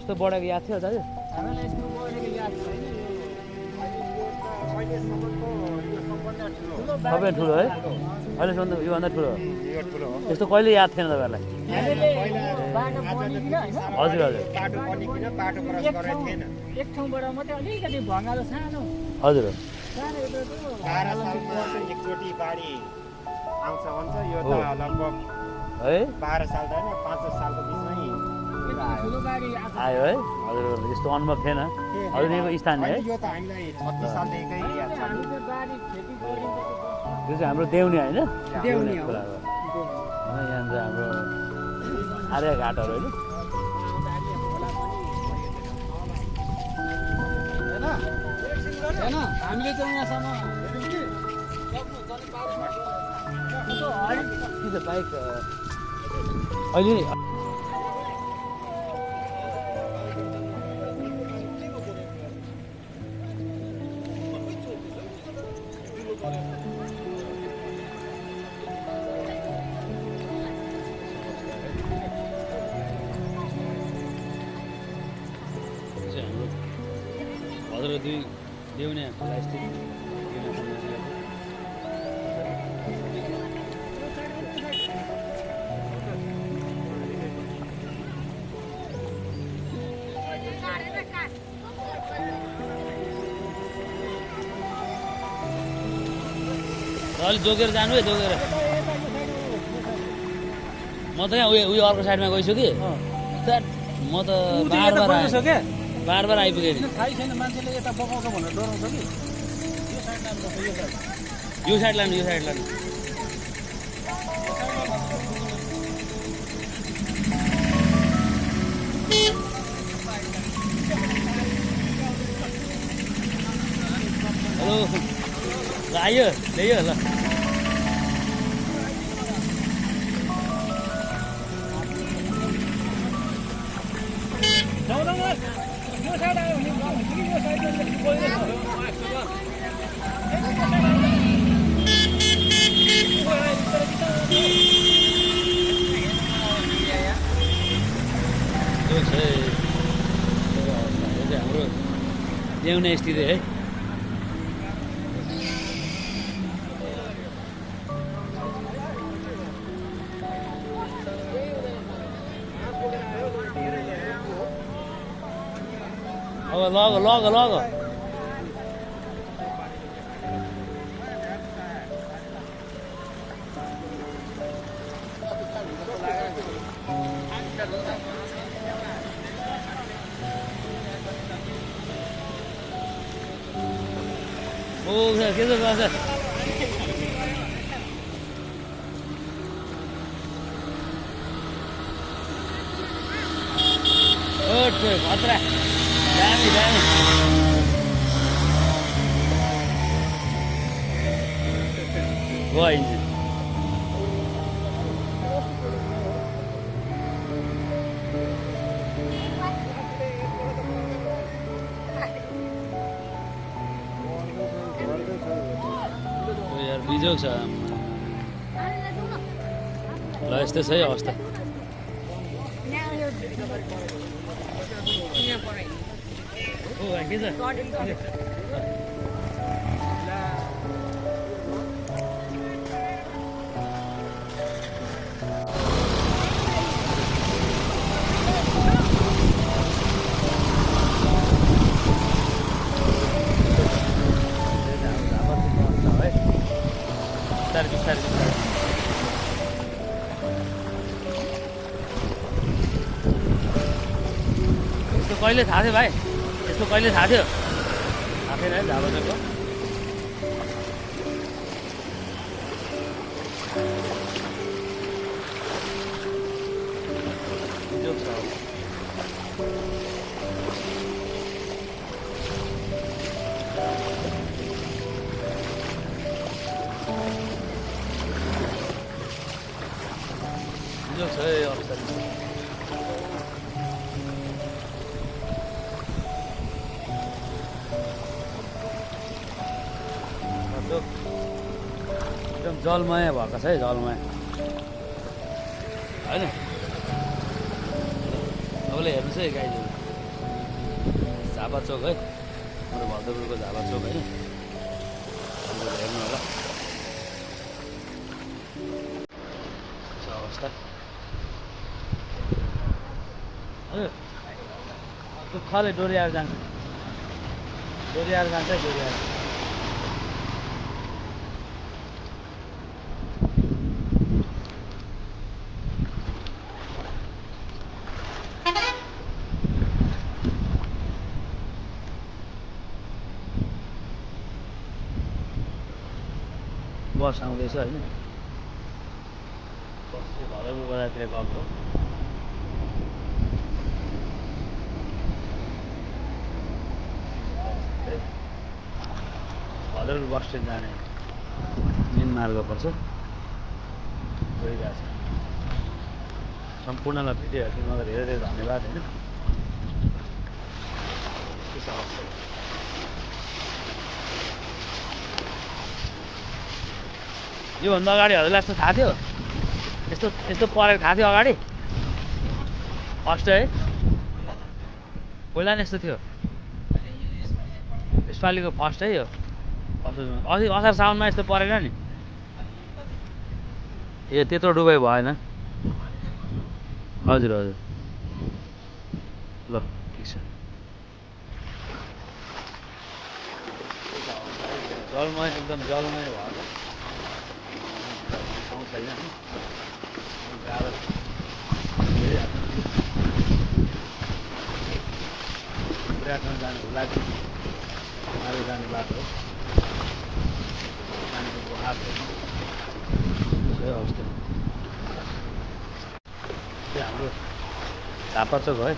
यस्तो बढेको याद थियो दाजु? हामीलाई यस्तो बढेको याद छैन। सबै ठुलो है? अहिलेसम्म त योभन्दा ठुलो हो? त्यस्तो कहिले याद थिएन तपाईँहरूलाई? हजुर हजुर एक ठाउँबाट मात्रै अलिकति भँगालो सानो हजुर सानो एउटा 12 सालमा एकचोटि बाढी आउँछ भन्छ। यो त लगभग है 12 साल त होइन 5 सालको बिचमै ठुलो गाडी आयो है? हजुर यस्तो अनुभव थिएन हजुरको स्थानीय है? यो त हामीलाई 36 सालदेखिकै याद छ। हामी त बारी खेती गरिन्छ त्यो चाहिँ हाम्रो देउनी होइन? देउनी हो। कुरा हो होइन? यहाँ चाहिँ हाम्रो आर्य घाटहरू होइन? हैन हामीले चाहिँ यहाँसम्म के छ बाइक अहिले हाम्रो भद्र दुई देउनिया खोलास्थित अलिक जोगेर जानु है जोगेर म त यहाँ उयो अर्को साइडमा गइसकेँ म त बार बार आइपुगेँ नि थाहै छैन मान्छेले यता बगाउँछ भनेर डराउँछ कि यो साइड लानु यो साइड लानु हेलो ल आयो ल्यायो ल यो साइड आयो भने यो हाम्रो देउने स्थिति है अब लग लग लग ओ के छ गर्छ खतरा दामी दामी गयो इन्जिन यार बिजोग छ ल यस्तै छ है अवस्था के छ बिस्तारै बिस्तारै यस्तो कहिले थाहा थियो भाइ यस्तो कहिले थाहा थियो थाहा थिएन है झापाको जो छ अवस्था एकदम जलमय भएको छ है जलमय होइन तपाईँले हेर्नुहोस् है गाईहरू झापा चोक है हाम्रो भक्तपुरको झापा चोक होइन हेर्नु होला अवस्था हजुर त्यो खले डोरियाएर जान्छ डोरियाएर जान्छ डोरियाएर बस आउँदैछ होइन बस चाहिँ भदरपुर बजारतिर गएको भदरपुर बस स्ट्यान्ड जाने मेन मार्ग पर्छ गइरहेको छ सम्पूर्णलाई भिडियो हेरिदिनुमा धेरै धेरै धन्यवाद होइन योभन्दा अगाडि हजुरलाई यस्तो थाहा थियो यस्तो यस्तो परेको थाहा थियो अगाडि फर्स्ट है पहिला नि यस्तो थियो यसपालिको फर्स्ट है यो अस्ति असार साउनमा यस्तो परेन नि ए त्यत्रो डुबाइ भएन हजुर हजुर ल ठिक छ जलमय एकदम जलमय भयो छैन पुराटमा जानु लाग्यो मारे जाने बाटो हो पानीको हात अवस्था त्यो हाम्रो झापा चोक है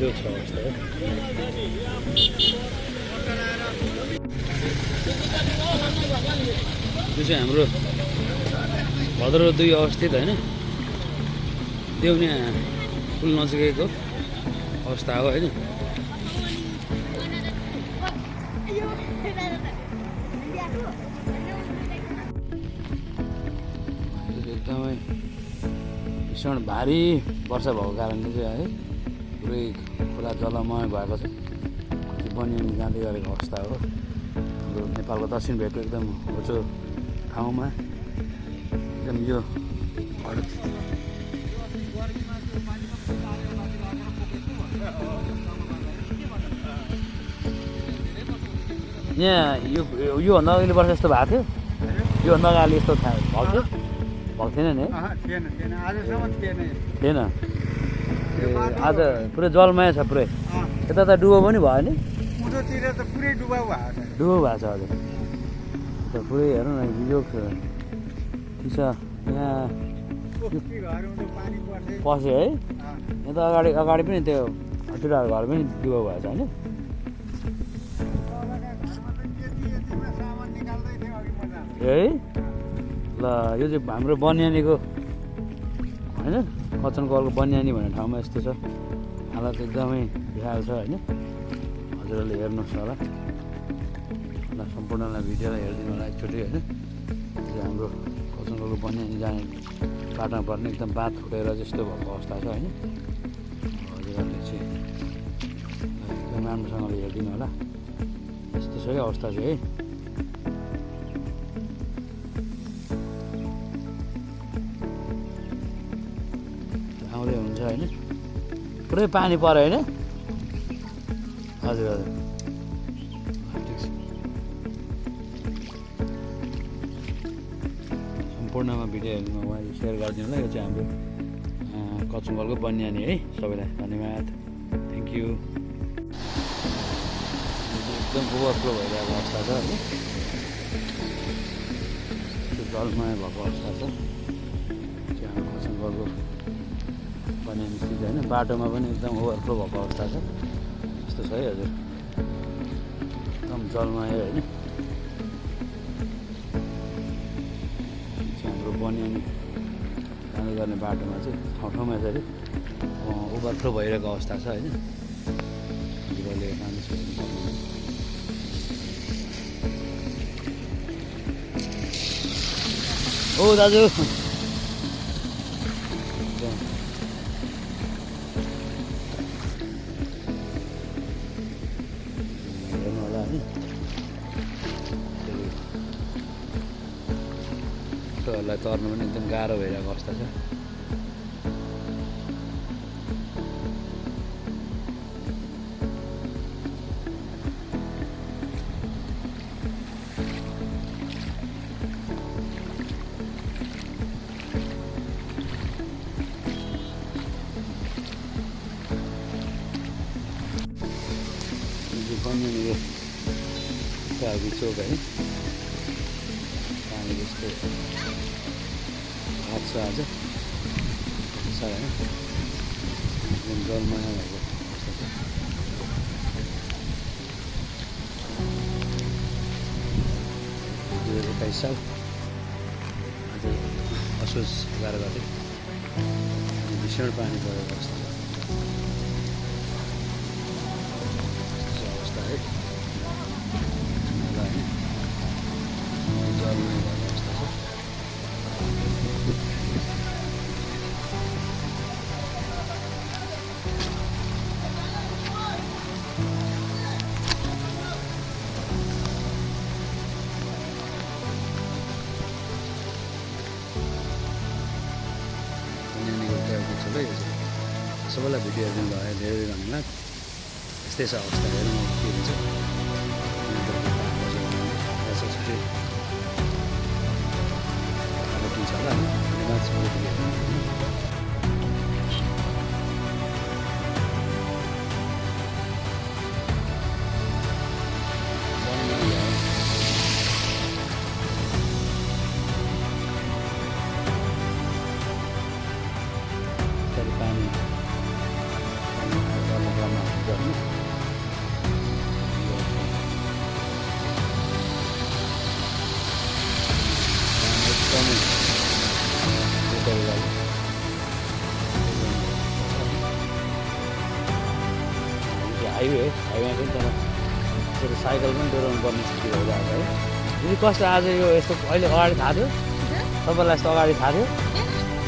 यो छ अवस्था है यो चाहिँ हाम्रो भद्र 2 अवस्थित होइन देउनिया पुल नजिकैको अवस्था हो होइन एकदमै भीषण भारी वर्षा भएको कारणले चाहिँ है पुरै खोला जलमय भएको छ बनिने जाँदै गरेको अवस्था हो हाम्रो नेपालको दक्षिण भेगको एकदम होचो ठाउँमा एकदम यो यहाँ योभन्दा अघिल्लो वर्ष यस्तो भएको थियो योभन्दा अगाडि यस्तो भएको थिएन नि थिएन आजसम्म थिएन ए आज पुरै जलमय छ पुरै यता त डुबो पनि भयो नि उँधोतिर त पुरै डुबाउ भएको छ डुबो भएको छ हजुर त पुरै हेर्नु न यो छ यहाँ पानी पर्छ पस्यो है यहाँ त अगाडि पनि त्यो हटिराको घर पनि डुबो भएछ होइन है ल यो चाहिँ हाम्रो बनियानीको होइन कचन कलको बनियानी भन्ने ठाउँमा यस्तो छ हालत एकदमै बेहाल छ होइन हजुरहरूले हेर्नुहोस् होला ल सम्पूर्णलाई भिडियोलाई हेरिदिनु होला एकचोटि होइन यो हाम्रो कचन कलको बनियानी जाने बाटोमा पर्ने एकदम बाँध फुटेर जस्तो भएको अवस्था छ होइन हजुरहरूले चाहिँ एकदम राम्रोसँगले हेरिदिनु होला यस्तो छ है अवस्था चाहिँ है आउँदै हुन्छ होइन पुरै पानी पऱ्यो होइन हजुर हजुर ठिक छ सम्पूर्णमा भिडियो हेर्नु उहाँले सेयर गरिदिनु होला यो चाहिँ हाम्रो कचुङ्गलको बनियानी है सबैलाई धन्यवाद थ्याङ्क यू एकदम ओभरफ्लो भइरहेको अवस्था छ है त्यो जलमय भएको अवस्था छ त्यो हाम्रो कचुङ्गलको बनियानी स्थिति होइन बाटोमा पनि एकदम ओभरफ्लो भएको अवस्था छ यस्तो छ है हजुर एकदम जलमय होइन हाम्रो बनियानी जाँदै गर्ने बाटोमा चाहिँ ठाउँ ठाउँमा यसरी ओभरफ्लो भइरहेको अवस्था छ होइन हजुरहरूले ओ दाजु हेर्नु होला है यस्तोहरूलाई तर्नु पनि एकदम गाह्रो भइरहेको अवस्था छ बनिने यो काबी चोक है पानी जस्तो हात छ आज छ होइन एकदम जलमय भएको अवस्था छ 2022 साल आज असोज 11 गते भीषण पानी परेको अवस्था छ अवस्था है जलमय भएको अवस्था छ सबैलाई भिडियो हेरिदिनु भयो धेरै धन्यवाद यस्तै छ अवस्था हेर्नु के हुन्छ छुट्टै रोकिन्छ होला धन्यवाद सबैलाई एकदमै हाइवे हाइवेमा पनि तर त्यसरी साइकल पनि डोराउनु पर्ने स्थिति भएर आएको है दिदी कस्तो आज यो यस्तो अहिले अगाडि थाहा थियो तपाईँलाई यस्तो अगाडि थाहा थियो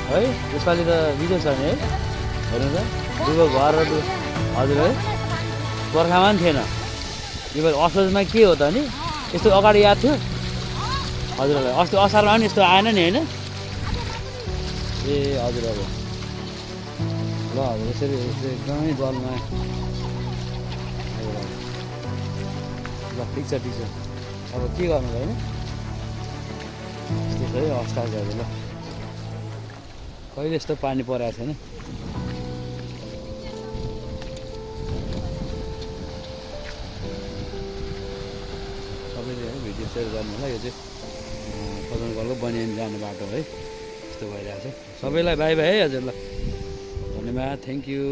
है यसपालि त बिजो छ नि है हेर्नु त दुबो घर र हजुर है बर्खामा पनि थिएन यो असोजमा के हो त नि यस्तो अगाडि याद थियो हजुरहरूलाई अस्ति असारमा पनि यस्तो आएन नि होइन ए हजुर अब ल हजुर यसरी एकदमै जलमा ल ठिक छ अब के गर्नु होइन यस्तो है अवस्था छ ल कहिले यस्तो पानी परेको छैन सबैले है भिडियो सेयर गर्नु होला यो चाहिँ सदनकलको बनियानी जाने बाटो है यस्तो भइरहेको छ सबैलाई बाई बाई है हजुर ल धन्यवाद थ्याङ्क यू